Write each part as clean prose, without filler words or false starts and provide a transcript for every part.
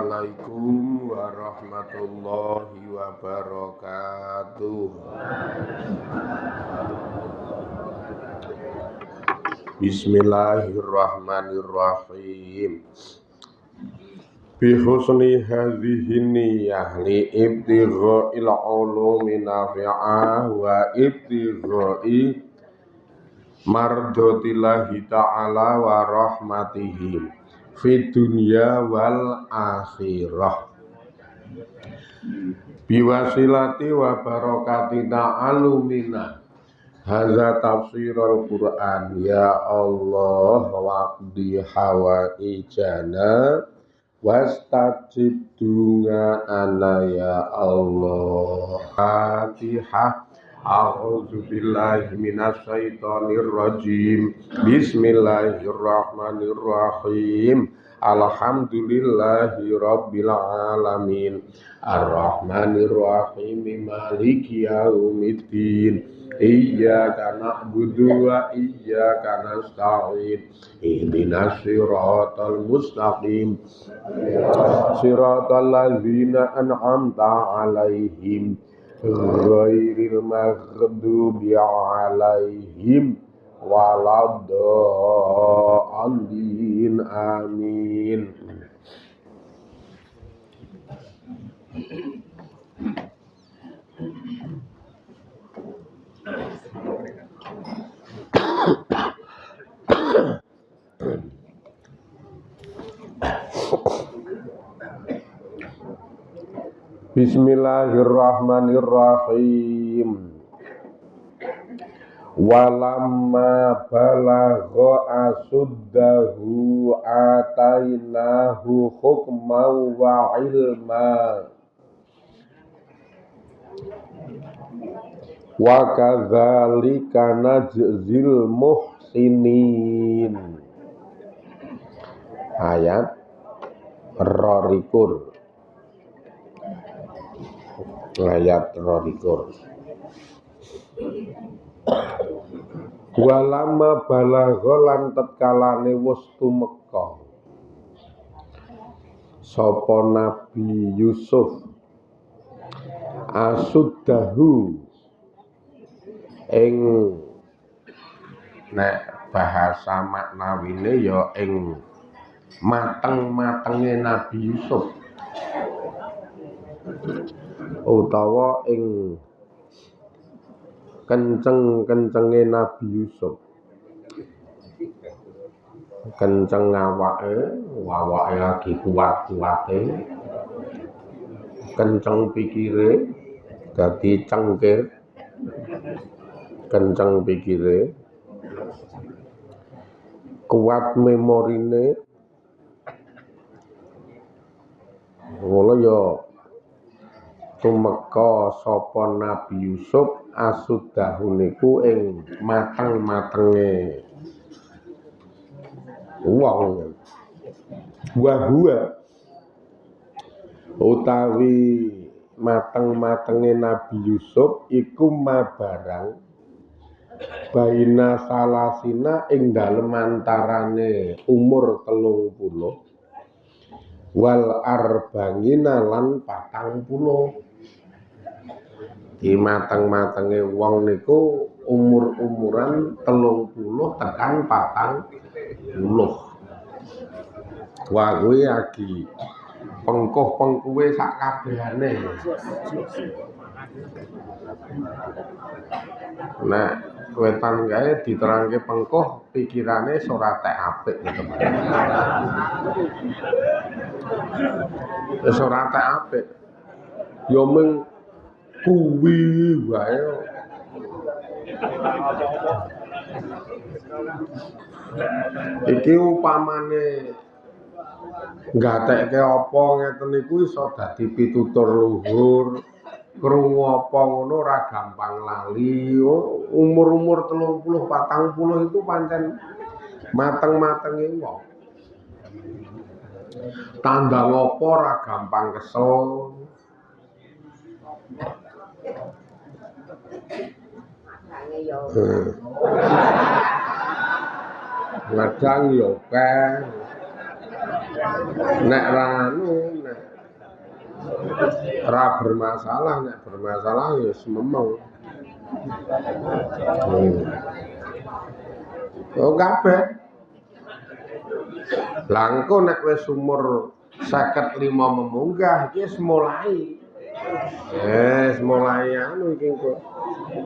Assalamualaikum warahmatullahi wabarakatuh. Bismillahirrahmanirrahim. Bi husni hadhihi niyyah li ibtigha'il ulumi nafi'ah wa ibtigha'i mardhatillahi ta'ala wa rahmatihi fid dunya wal akhirah. Biwasilati wa barakati ta'alumina hadza tafsirul Qur'an ya Allah waqdi hawaijana wastajib du'ana ya Allah. Fatihah. A'udzu billahi minasy syaithanir rajim. Bismillahirrahmanirrahim. Alhamdulillahi rabbil alamin. Arrahmanir rahim. Maliki yaumiddin. Iyyaka na'budu wa iyyaka nasta'in. Ihdinas siratal mustaqim. Siratal ladzina an'amta 'alaihim ghairil maghdubi 'alaihim waladdallin. Amin. Bismillahirrahmanirrahim. Walamma balagha asuddahu atainahu hukman wa ilma wa kadzalika najzil muhsinin. Ayat rorikur. Ayat rorikur. Walama balagha lan tetkalane wis tumeka sapa Nabi Yusuf asuddahu ing nek bahasa maknawine ya ing mateng-matenge Nabi Yusuf utawa ing kenceng-kencenge Nabi Yusuf. Kenceng awake lagi kuat-kuate. Kenceng pikire dadi cengkir. Kenceng pikire. Kuat memorine. Ngono ya tumeka sapa Nabi Yusuf asuddahu niku ing mateng-matenge wong. Wa huwa utawi mateng-matenge Nabi Yusuf iku mabarang baina salasina ing dalem antarane umur 30 wal arba'ina lan 40. Di mateng-matenge wong niku umur-umuran 30 tekan 40. Wah kuwi lagi pengkuh-pengkuhe sak kabehane. Nah, wetan kae diterangke pengkuh pikirane ora tek apik gitu. Wis ora tek apik. Ya mung kuwi wae. Iki upamane nggatekke apa ngeten niku iso dadi pitutur luhur. Krungu apa ngono ora gampang lali. Umur-umur 30 40 itu pancen mateng-matenge wong. Tandang apa ora gampang kesel. Ladang yo akeh. Nek ranu nek Ora bermasalah, nek bermasalah ya sememeng. Oh kabeh. Lah engko nek wis umur 55 memunggah iki wis mulai. Mulai anu iki engko.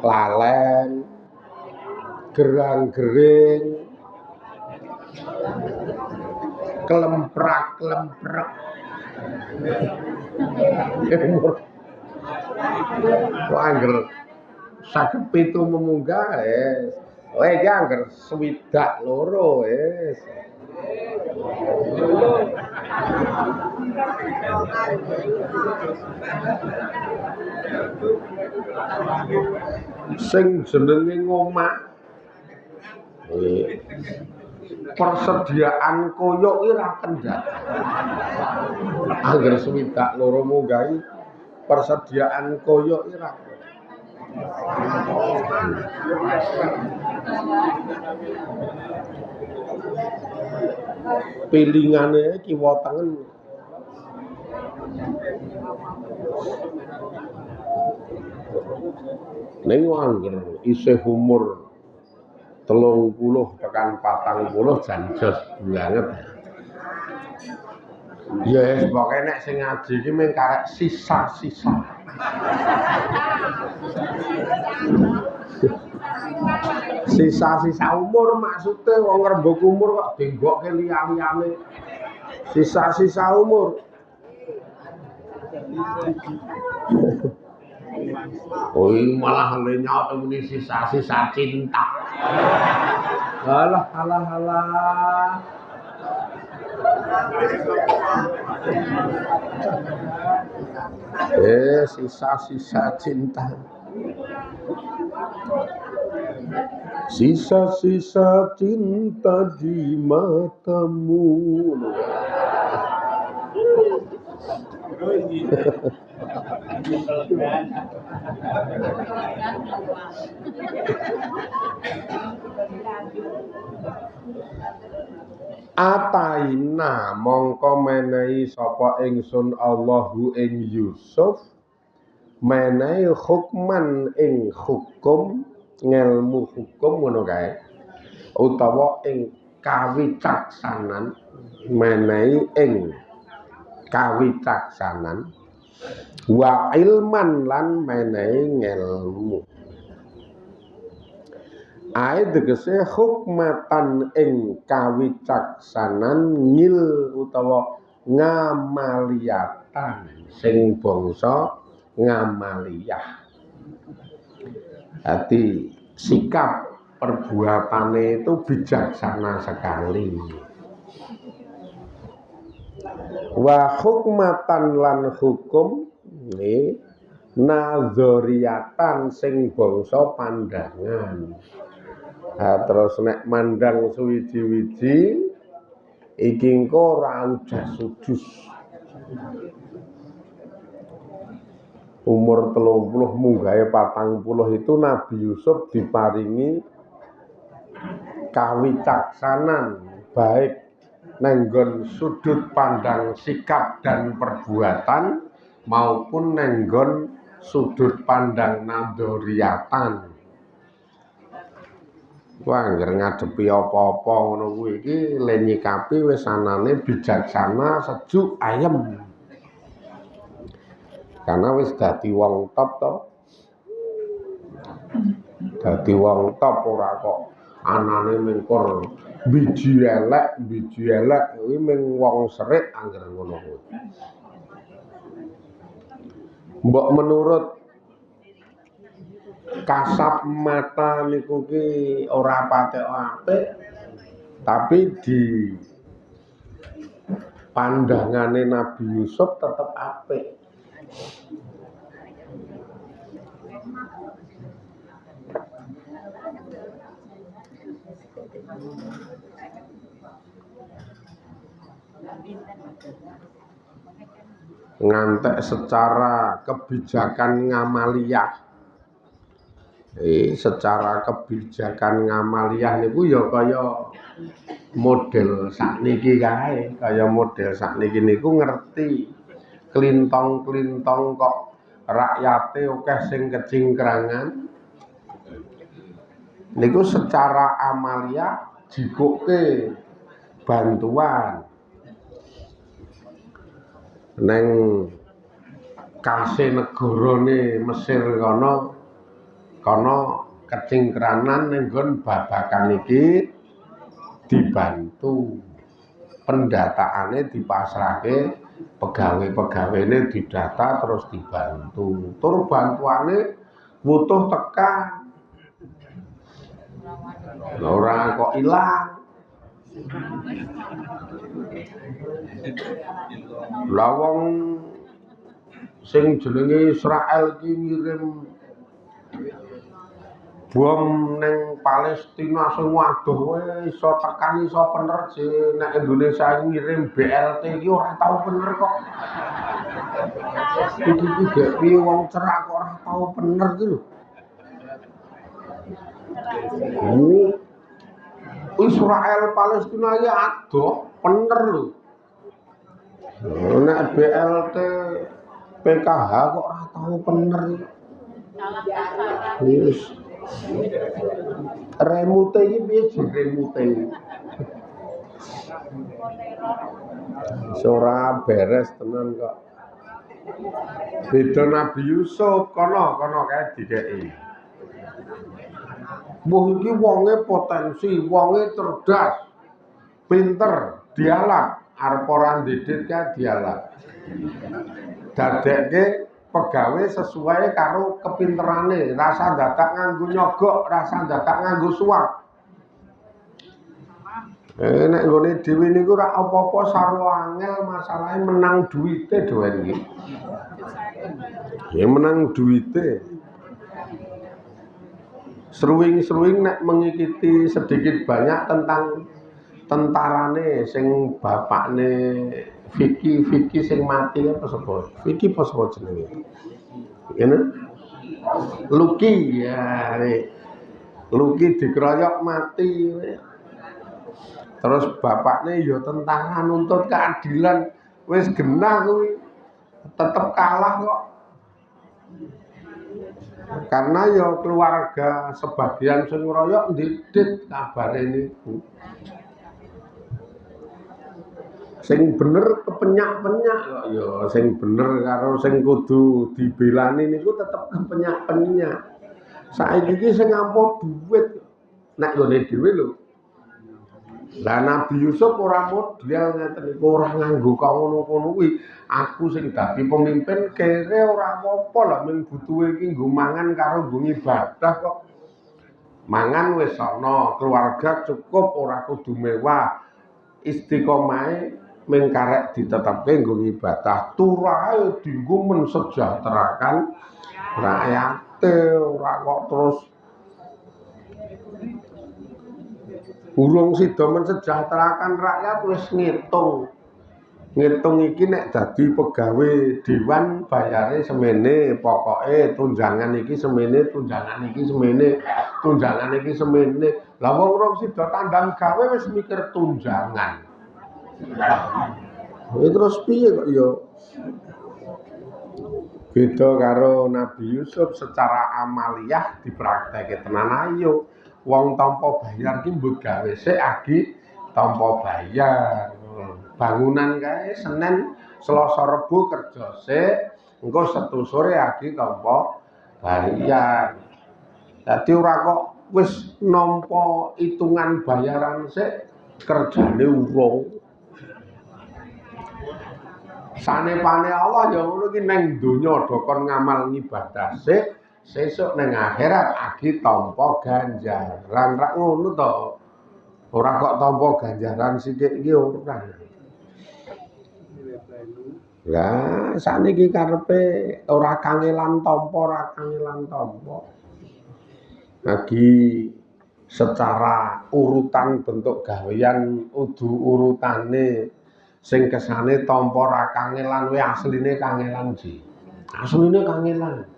Lalen, gerang-gering, kelemprak-kelemprek. Umur angger 57 memunggah iki angger 62 wis. Sing jenenge ngomah persediaan koyok iki ra kendhat. Angger 62 munggah iki persediaan koyok iki ra. Pilingane kiwa tengen. Ning angger isih umur 30 tekan 40 jan jos banget. Ya wis pokoke nek sing ngaji iki mung karek sisa-sisa. Sisa-sisa umur maksude wong ngrembug umur kok denggokke liya-liyane. Sisa-sisa umur. Oh malah nyaut muni sisa-sisa cinta. Alah. Sisa-sisa cinta. Sisa-sisa cinta di matamu. Ataina mongko menehi sapa ingsun Allahu ing Yusuf menehi hukman ing hukum ngelmu hukum ngono kae utawa ing kawicaksanan menehi ing kawicaksanan wa ilman lan menehi ngelmu. Tegese hukmatan ing kawicaksanan ngil utawa ngamaliyatan sing bangsa ngamaliyah. Dadi sikap perbuatane itu bijaksana sekali. Wa hukmatan lan hukum nazariyatan sing bangsa pandangan. Terus nek mandang suwiji-wiji iki engko ora ujas-ujus. Umur 30 munggahe 40 itu Nabi Yusuf diparingi kawicaksanan baik nenggon sudut pandang sikap dan perbuatan maupun nenggon sudut pandang nadoriyatan. Wah, angger ngadepi apa-apa ngono kuwi iki le nyikapi wis anane bijaksana, sejuk, ayem. Karena wis dadi wong top to. Dadi wong top ora kok anane mengkur biji elek kuwi mung wong serik angger ngono kuwi. Mbok menurut kasat mata niku ki ora patek apik, tapi di pandangane Nabi Yusuf tetep apik. Ngantek secara kebijakan ngamaliyah. Secara kebijakan ngamaliyah niku ya kaya model sakniki kae, kaya model sakniki niku ngerti klintong-klintong kok rakyate akeh sing kecingkrangan. Niku secara amalia jikuke bantuan neng kase negarane Mesir kono kecingkranan ning nggon babakan iki dibantu pendataane dipasrahke pegawai-pegawene didata terus dibantu tur bantuane butuh tekan ora kok ilang. Lah wong sing jenenge Israel iki ngirim bom ning Palestina sing waduh wae iso tekan iso bener sih nek Indonesia ngirim BLT iki ora tau bener kok. Iki gak piye wong cerak kok ora tau bener iki lho. Israel Palestina iki adoh bener lho. Nek BLT PKH kok ora tau bener. Wis. Remute iki piye remute? Ora beres tenan kok. Beda Nabi Yusuf kono kae dikeki. Wong iki wonge potensi, wonge cerdas, pinter, dialak, arep ora ndidit kae dialak. Dadekke pegawai sesuai karo kepinterane, rasa dadak nganggo nyogok, rasa dadak nganggo suap. Nek nggone dhewe niku ora apa-apa sarwa angel, masalahe menang duwite dhewe iki. Ya menang duwite. Seruing-seruing nek mengikuti sedikit banyak tentang tentarane sing bapakne Vicky sing mati apa sapa? Vicky apa sapa jenenge? Ngene? Lucky ya. Lucky dikeroyok mati. Terus bapaknya ya tentara nuntut keadilan wis genah kuwi tetep kalah kok. Karena ya keluarga sebagian sing ngeroyok ndidit kabare niku. Sing bener kepenyak-penyak kok ya sing bener karo sing kudu dibelani niku tetep kepenyak-penyak. Saiki iki sing ampun duit nek gone dhewe lho. Lah Nabi Yusuf ora model ngeten niku ora nganggo kok ngono-ngono kuwi. Aku sing dadi pemimpin kere ora apa-apa lah ming butuhe iki nggo mangan karo nggo ibadah kok. Mangan wis ana, keluarga cukup ora kudu mewah. Istiqomahe ming karek ditetepke nggo ibadah. Turahe dienggo mensejahterakan rakyate ora kok terus urung sida mensejahterakan rakyat wis ngitung iki nek dadi pegawai dewan bayare semene pokoke tunjangan iki semene lah wong urung sida tandang gawe wis mikir tunjangan terus piye kok ya beda karo Nabi Yusuf secara amaliyah dipraktekke tenan ayo. Wong tanpa bayar ki mbok gawe sik agi tanpa bayar. Bangunan kae Senin, Selasa, Rebo kerja sik, engko Setu sore agi tanpa bayar. Dadi ora kok wis nampa itungan bayaran sik kerjane urung. Sanepane Allah ya ngono ki ning donya do kon ngamal ngibadah sik. Sesuk ning akhirat agi tampa ganjaran rak ngono to. Ora kok tampa ganjaran sithik iki ora. Lah sakniki karepe ora kangelan tampa. Lagi secara urutan bentuk gawean udu urutane sing kesane tampa ra kangelan kuwi asline kangelan ji. Asline kangelan.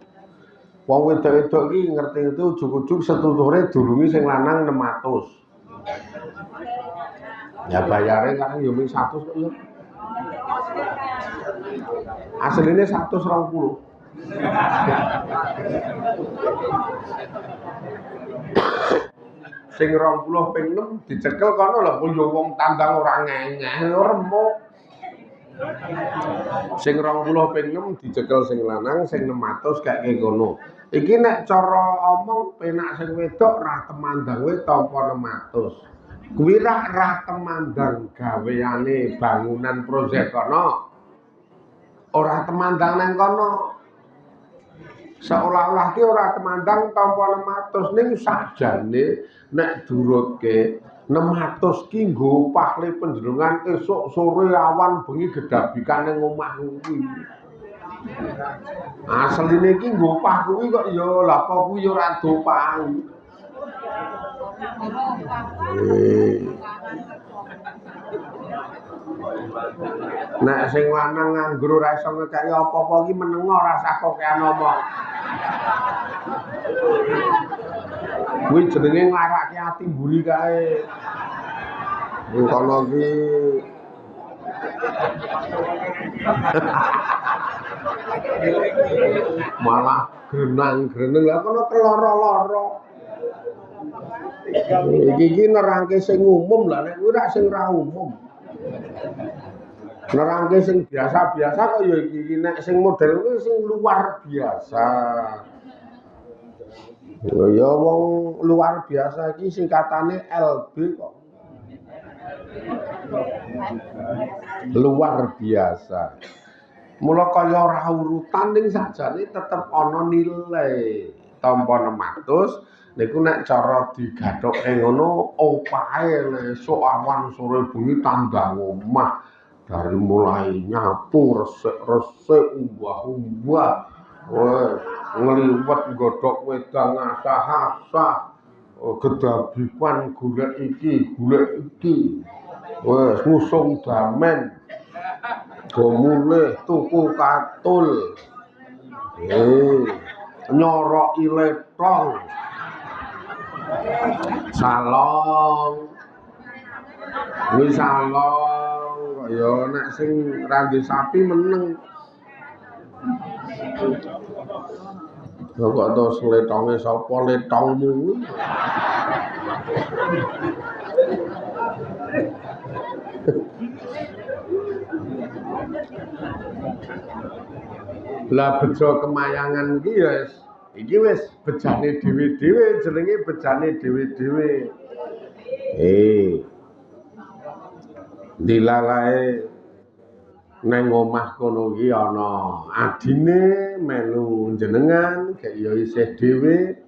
Wong wedok-wedok iki ngerti itu ujug-ujug setuture durungi sing lanang 600. Ya bayare kan yo mung 100 kok yo. Asline 120. Sing 20 ping 6 dicekel kono lho yo wong tandang ora ngengeh remuk. Sing 20 ping 6 dicekel sing lanang, sing 600 kake kono. Iki nek cara omong penak sing wedok ra temandang we tampa 600. Kuwi ra temandang gaweane bangunan proyek kono. Ora temandang nang kono. Seolah-olah ki ora temandang tampa 600 ning sakjane nek durutke 600 ki nggo upah le panjenengan esuk sore awan bengi gedabikan ning omah kuwi. Asline ki nggo upah kuwi kok ya lha apa kuwi ora dopang. Nek sing lanang nganggur ora iso ngekeki apa-apa ki menengo ora usah kokean omong. Kuwi jenenge nglarake ati mburi kae. Ning kono ki malah grenang-greneng lah kono keloro-loro. Iki nerangke sing umum lah nek kuwi ra sing ra umum. Nerangke sing biasa-biasa kok ya iki nek sing model kuwi sing luar biasa. Ya wong luar biasa iki singkatane LB kok. Luar biasa. Mula kaya ora urutan ning sakjane tetep ana nilai. Tampa 600 niku nek cara digathuke ngono opahe esuk awan sore bengi tandang omah dari mulai nyapu resik-resik umbah-umbah wes ngliwet godhok wedang asah-asah gedabipan golek iki wes ngusung damen go mulih tuku katul nyorok iletong salong wis salong kaya nek sing rangge sapi meneng kok to sletonge sapa letongmu lah bejo kemayangan iki wis bejane dhewe-dhewe jenenge bejane dhewe-dhewe dilalae nang omah kono iki ana adine melu jenengan gek ya isih dhewe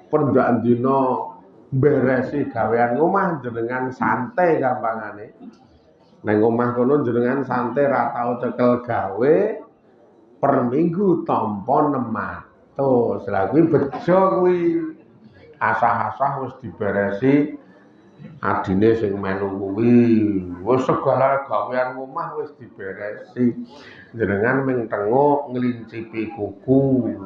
pendak dina beresi gawean omah jenengan santai gampangane nang omah kono jenengan santai ra tau cekel gawe per minggu tampa 600 lha kuwi bejo kuwi asah-asah wis diberesi adine sing melu kuwi wis segala gawean omah wis diberesi jenengan ming tengok nglincipi kuku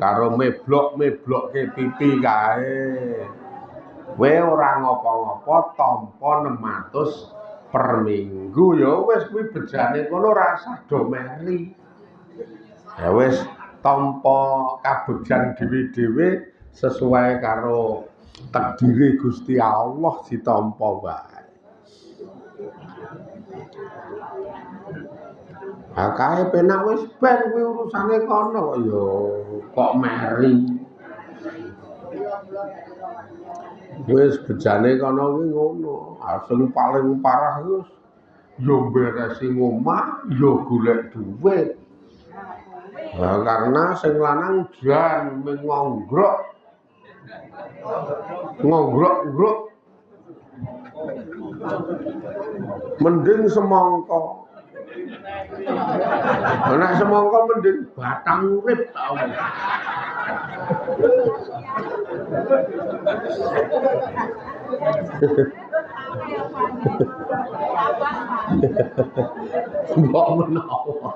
karo meblok-meblokke pipi kae kowe ora ngopo-ngopo tampa 600 per minggu ya wis kuwi bejane kono ora usah do meri ya wis tampa kabejan dhewe-dhewe sesuai karo takdire Gusti Allah ditampa wae. Kae penak wis ben kuwi urusane kono kok ya kok meri. Wis bejane kono kuwi ngono. Sing paling parah wis ya beresi omah, ya golek dhuwit. Nah, karena sing lanang jan ngonggrok mending semangka. Nek semangka mending batang urip tau. Mbok menawa.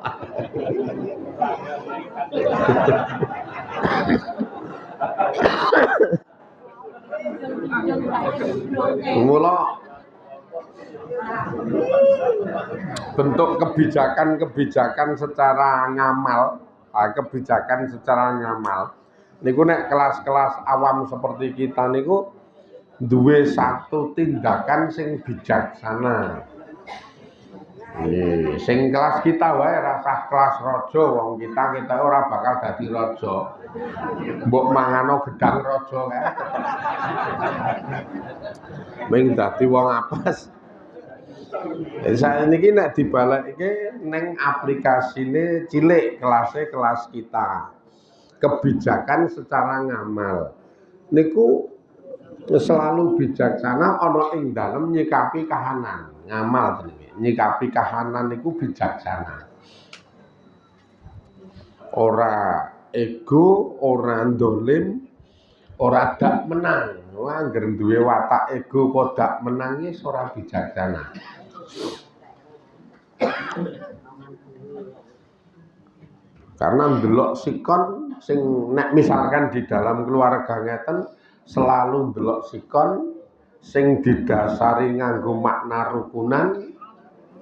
Mula bentuk kebijakan secara ngamal, kebijakan secara ngamal niku nek kelas-kelas awam seperti kita niku duwe satu tindakan sing bijaksana. Sing kelas kita wae rasah kelas raja, wong kita ora bakal dadi raja. Mbok mangano gedang raja kae. Ming dadi wong apes. Saya niki nek dibalekke ning aplikasine cilik kelas kita. Kebijakan secara ngamal. Niku selalu bijaksana ana ing dalem nyikapi kahanan. Ngamal jenenge. Nyikapi kahanan niku bijaksana. Ora ego, ora ndolim, ora dak menang. Angger duwe watak ego kok dak menang iki ora bijaksana. Karena ndelok sikon sing nek misalkan di dalam keluarga ngeten selalu ndelok sikon sing didasari nganggo makna rukunan.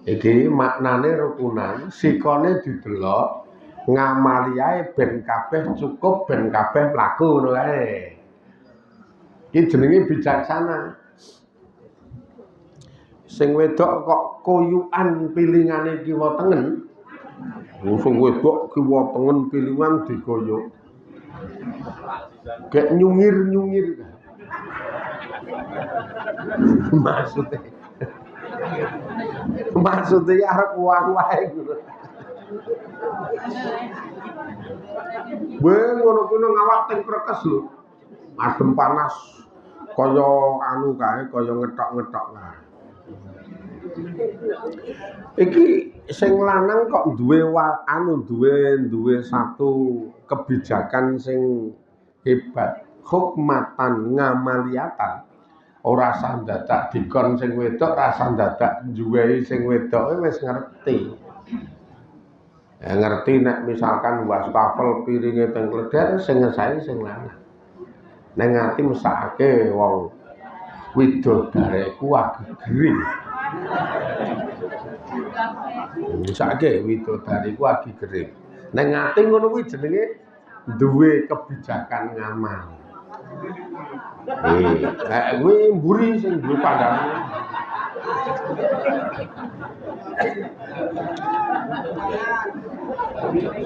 Iki maknane rukunan, sikone didelok ngamali ae ben kabeh cukup, ben kabeh mlaku ngono kae. Iki jenenge bijaksana. Sing wedok kok koyukan pilingane kiwa tengen. Sing wedok kiwa tengen pilingan digoyok. Kayak nyungir-nyungir. Maksudnya arep uang wae ngono. Weh ngono kuwi ngawak teng krekes lho. Adem panas kaya anu kae, kaya ngethok-ngethok kae. Iki sing lanang kok duwe duwe satu kebijakan sing hebat, hukmatan ngamaliyatan. Ora sah dadak dikon sing wedok, rasa dadak njuwehi sing wedoke wis ngerti. Ya ngerti nek misalkan wastafel piringe teng kledher sing ngesahi sing lanang. Ning ati mesake wong widodareku agi gering. Mesake widodariku agi gering. Ning ati ngono kuwi jenenge duwe kebijakan ngamal. Kuwi mburi sing duwe pandangan.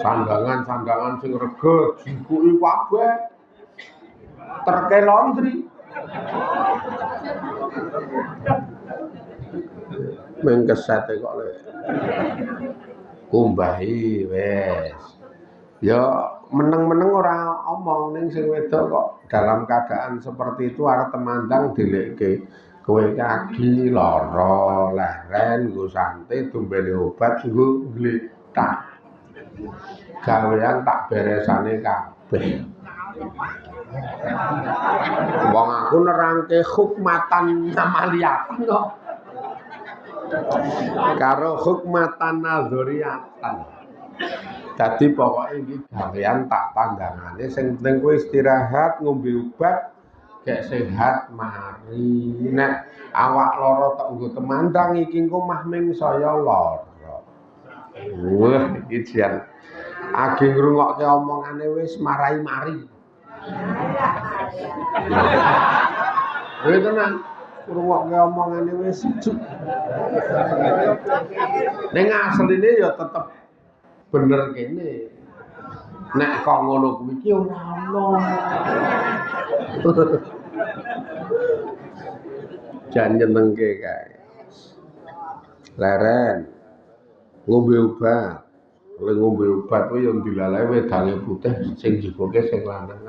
Sandangan sing rega jikuki kabeh. Terke laundry. Mengkesate kok lek. Kumbahi wes. Ya meneng-meneng ora omong ning sing wedok kok dalam keadaan seperti itu arep temandang dilekke kowe kaki lara leren nggo santai dombene obat nggo glethak gawean tak beresane kabeh wong aku nerangke hukmatan amaliyatan kok karo hukmatan nazariyatan. Dadi pokoke iki gawean tak pandangane sing penting kowe istirahat, ngombe obat, gek sehat mari. Nek awak lara tok nggo temandang iki engko mah ming saya lara. Wah, iki jan agi ngrungokke omongane wis marai mari. Wis tenan, ngrungokke omongane wis juk. Ning asline ya tetep bener kene. Nek kok ngono kuwi iki ora ono. Jan nyenengke kae. Leren. Ngombe obat. Oleh ngombe obat kuwi yo dilalae wedange putih sing jiboke sing lanang.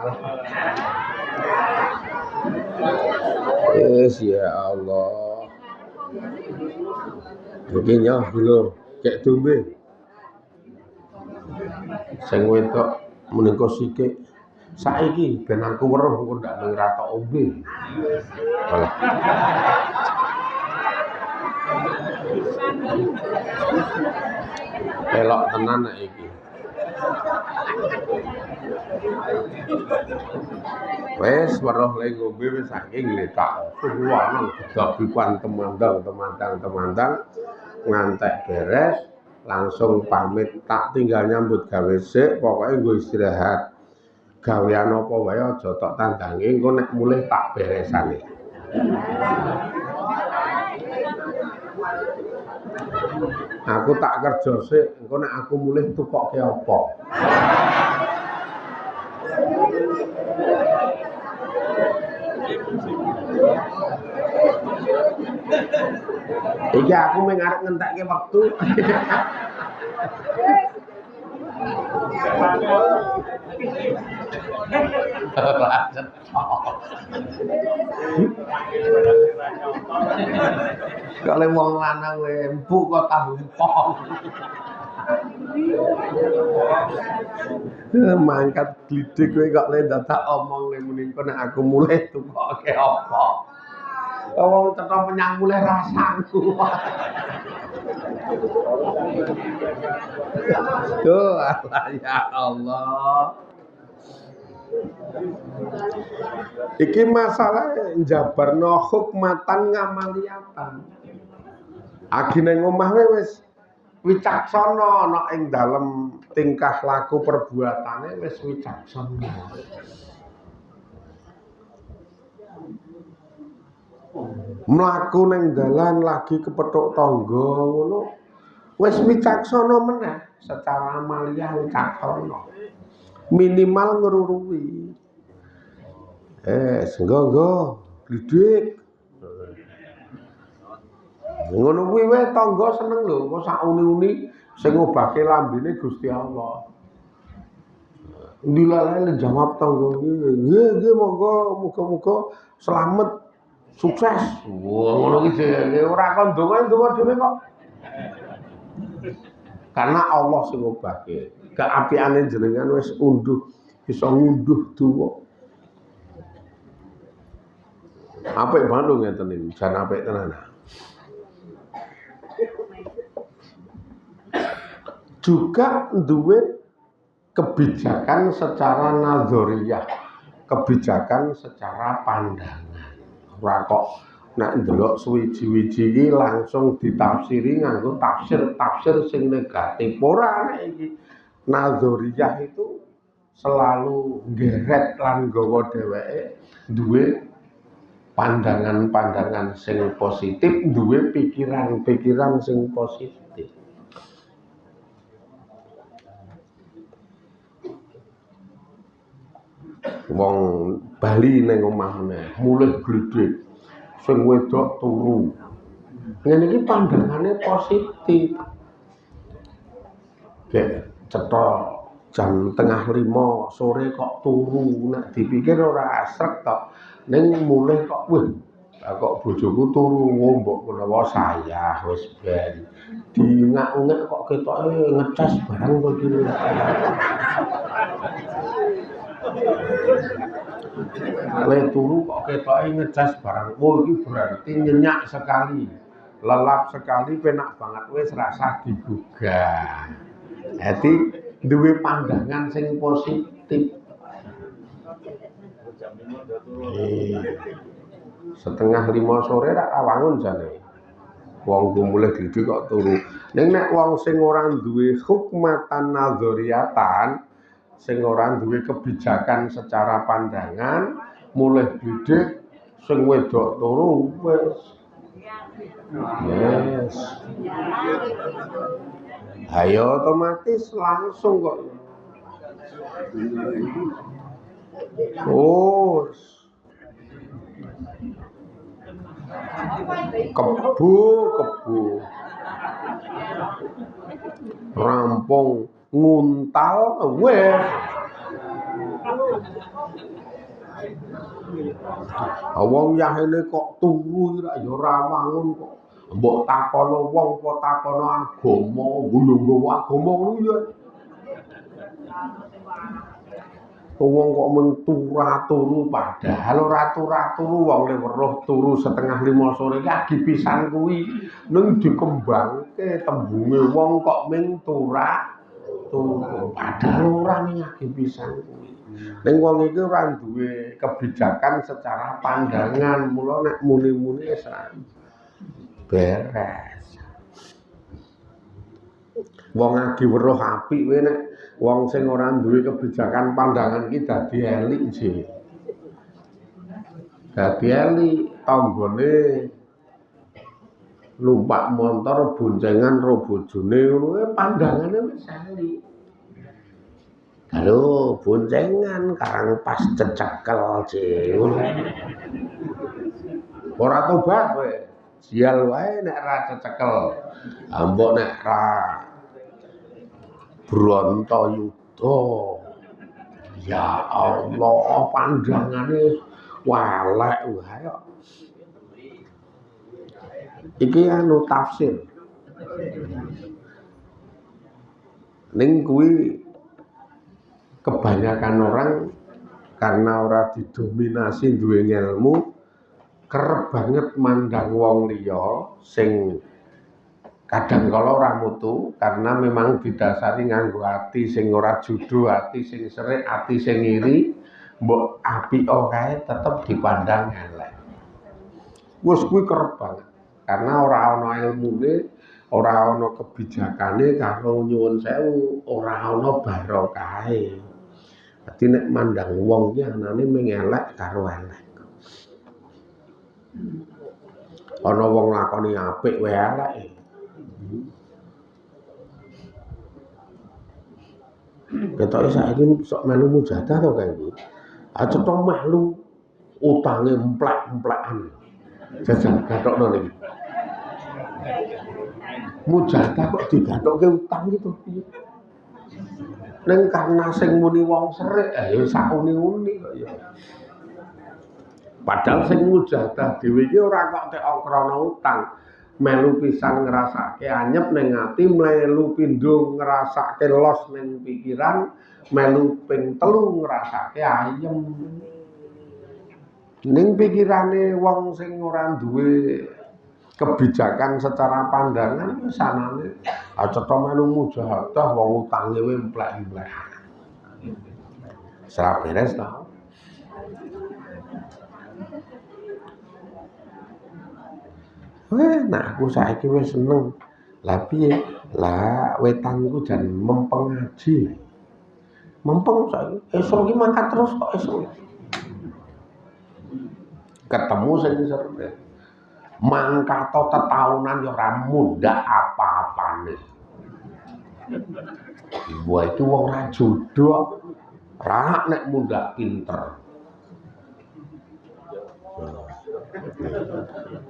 Yes ya Allah. Iki nyoh lho, kek dombe. Sing wedok menika sikik saiki ben aku weruh engko ndak ning ratok ombe. Elok tenan nek iki. Wes weruh le ngombe wis saking letak. Suwanang gedabikan temandang ngantek beres langsung pamit tak tinggal nyambut gawe sik pokoke nggo istirahat. Gawean apa wae aja tok tandangi engko nek mulih tak beresane. Aku tak kerja sik engko nek aku mulih tukokke apa. Iki aku mung arep ngentekke wektu. Kalau wong lanang lempu kok tahu empong. Mangkat glidik kowe kok le dadak omong le muni nek aku mulih tukoke apa. Wong cetha menyang mulih rasaku. Duh, ya Allah. Iki masalah njabarno hukmatan ngamaliyatan. Agine ngomah wis wicaksana ana ing dalem tingkah laku perbuatane wis wicaksana. Mlaku ning dalan lagi kepethuk tangga ngono wis wicaksana meneh secara amaliyah wicaksana. Minimal ngruruwi. Enggo glidik. Ngono kuwi wae tangga seneng lho, kok sak uni-uni sing ngobahke lambene Gusti Allah. Dilalae jawab tangga iki, nggih monggo muga-muga slamet sukses. Wah, ngono iki ora kon donga dhewe kok. Karena Allah sing ngobahke. Keapiane jenengan wis unduh bisa ngunduh donga. Apik banget lho ngeten iki, jan apik tenan. Juga duwe kebijakan secara nazariyah, kebijakan secara pandangan. Ora kok nek ndelok suwiji-wiji iki langsung ditafsiri nganggo tafsir sing negatif. Ora nek iki nazariyah itu selalu nggeret lan nggawa dheweke duwe pandangan-pandangan sing positif, duwe pikiran-pikiran sing positif. Wong Bali ning omah meneh, mulih gledhek. Sing wedok turu. Ngene iki pandangane positif. Gek cetha jam 4:30 sore kok turu, nek dipikir ora asrek tok. Ning mulih kok weh, kok bojoku turu mbok menawa saya wis ben. Diungak-ungak kok ketoke ngecas barang kok iki. Le turu kok ketoke ngecas barang. Oh iki berarti nyenyak sekali. Lelap sekali, penak banget wis rasa digugah. Dadi duwe pandangan sing positif. 4:30 sore rak wangun jane. Wong mulih gede kok turu. Ning nek wong sing ora duwe hukmatan nazariyatan, sing ora duwe kebijakan secara pandangan, mulih gede sing wedok turu wis. Yes. Ayo otomatis langsung kok. Oh. Kebu rampung nguntal wes wong yahene kok turu ora ya ora wangun kok mbok takono wong apa takono agama nggo agama ngono ya wong kok mung turu padahal ora turu wong le weruh turu 4:30 sore iki agi pisan kuwi ning dikembangke tembunge wong kok mung metu padahal ora ngaki pisan kuwi. Ning wong iki ora duwe kebijakan secara pandangan, mula nek muni-muni wis beres. Wong agi weruh apik kowe nek wong sing ora duwe kebijakan pandangan ki dadi elik sih. Dadi elik tanggane numpak montor boncengan ro bojone ngono pandangane wis elik. Halo, boncengan karang pas cecekel sih. Ora tobat kowe. Sial wae nek ra cecekel. Ambok nek ra Brontoyuda. Ya Allah, pandangane walek wae kok. Iki anu tafsir. Ning kuwi kebanyakan orang karena ora didominasi duwe ilmu kerep banget mandang wong liya sing kadang kala ora mutu karena memang didasari nganggo ati sing ora judo, ati sing serik, ati sing iri, mbok apik kae tetep dipandang elek. Wes kuwi kerep banget karena ora ana ilmune, ora ana kebijakane karo nyuwun sewu, ora ana barokahe. Dadi nek mandang wong ki anane mung elek karo elek. Ana wong lakoni apik wae elek. Ketoke saiki sok melu mujadah to kae iki. Acetha melu utange emplek-emplekan. Jajal gatokno niki. Mujadah kok digathokke utang gitu piye? Ning karena sing muni wong serik ya sakuni-uni kok ya. Padahal sing mujadah dhewe iki ora kok tek krana utang. Melu pisan ngrasake anyep ning ati, melu pindho ngrasake los ning pikiran, melu ping 3 ngrasake ayem. Ning pikirane wong sing ora duwe kebijakan secara pandangan sanane acetha melu mujahadah wong utange wae emplek-emplekan. Ora beres ta? Nah aku saiki wis seneng. Lah piye? Lah wetanku jan mempeng ngaji. Mempeng saiki esuk iki mangkat terus kok esuk. Ketemu sing seru. Mangkato tetahunan ya ora mundhak apa-apane. Wah itu wong ra jodoh. Ra nek mundhak pinter.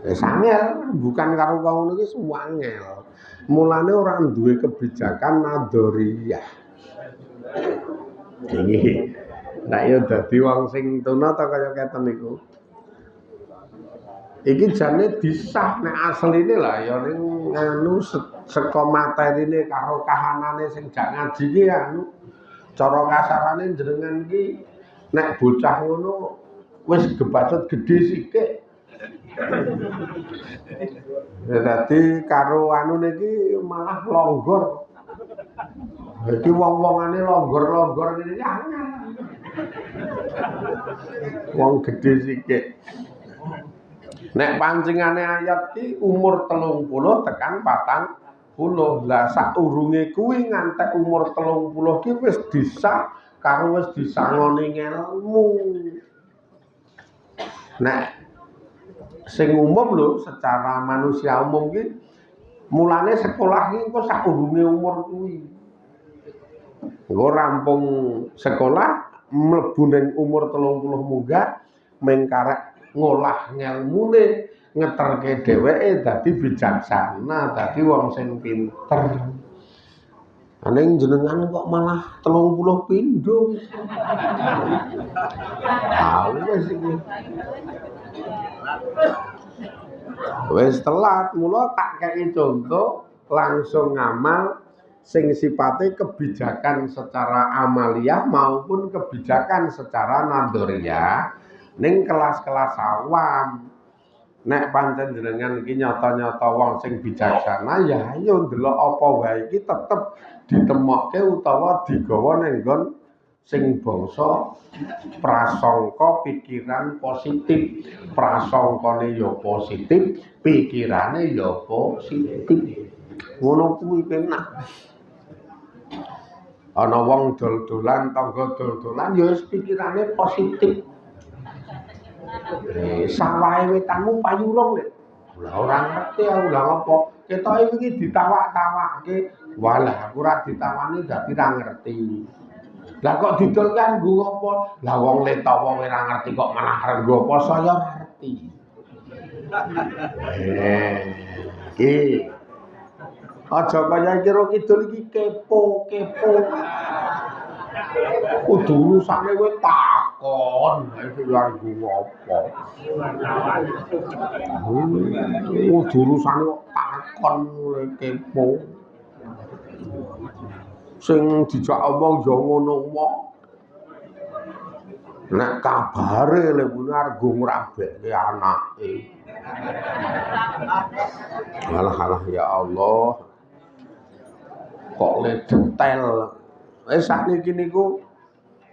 Angel, bukan karo wong ngono iki semua angel. Mulane ora duwe kebijakan nadoriyah. Iki nek ya dadi wong sing tuna ta kaya keten niku. Iki jane disah nek asline lah ya ning anu saka materine karo kahanane sing jak ngaji ki anu cara kasarane jenengan ki nek bocah ngono wis gebacet gedhe sithik. Dadi karo anu niki malah longgor. Iki wong-wongane longgor-longgor ngene iki angel. Wong gedhe sithik. Nek pancingane ayat ki umur 30 tekan 40. Lah saurunge kuwi ngantek umur 30 ki wis disah karo wis disangoni ilmu. Nek sing umum lho secara manusia umum ki mulane sekolah ki engko saurunge umur kuwi. Engko rampung sekolah mlebu ning umur 30 munggah meng karek ngolah ngelmune ngeterke dheweke dadi bijaksana, dadi wong sing pinter. Ning jenengan kok malah 30 pindho. Wis iki. Wis telat, mula tak kei contoh langsung ngamal sing sifate kebijakan secara amaliyah maupun kebijakan secara nadoriyah ning kelas-kelas awam. nek pancen jenengan iki nyata-nyata wong sing bijaksana ya ayo ndelok apa wae iki tetep ditemokke utawa digawa ning nggon sing bangsa prasangka pikiran positif. Prasangkane ya positif, pikirane ya positif. Ngono kuwi penak. Ana wong dol-dolan, tangga dol-dolan ya wis pikirane positif. Sawahe wetanmu payurung lek. Lah ora ngerti aku lha apa. Ketoke iki ditawak-tawakke. Walah aku ora ditawani dadi ra ngerti. Lah kok didol kan nggo apa? Lah wong letawa ora ngerti kok malah arep nggo apa saya ora ngerti. Iki aja kaya kira kidul iki kepo. Kudu urusane kowe takon, iki ya nggo apa. Kudu urusane kok takon kepo. Sing dijak omong ya ngono wae. Nek kabare lek arep nggo ngrabekke anake. Alah ya Allah. Kok le detail. Wis sakniki niku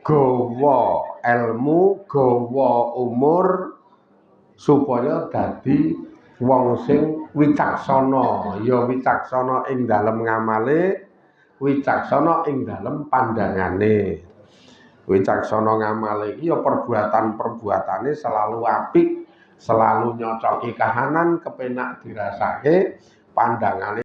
gawa ilmu, gawa umur supaya dadi wong sing wicaksana. Ya wicaksana ing dalem ngamale, wicaksana ing dalem pandangane. Wicaksana ngamale iki ya perbuatan-perbuatane selalu apik, selalu nyocoki kahanan, kepenak dirasake, pandangane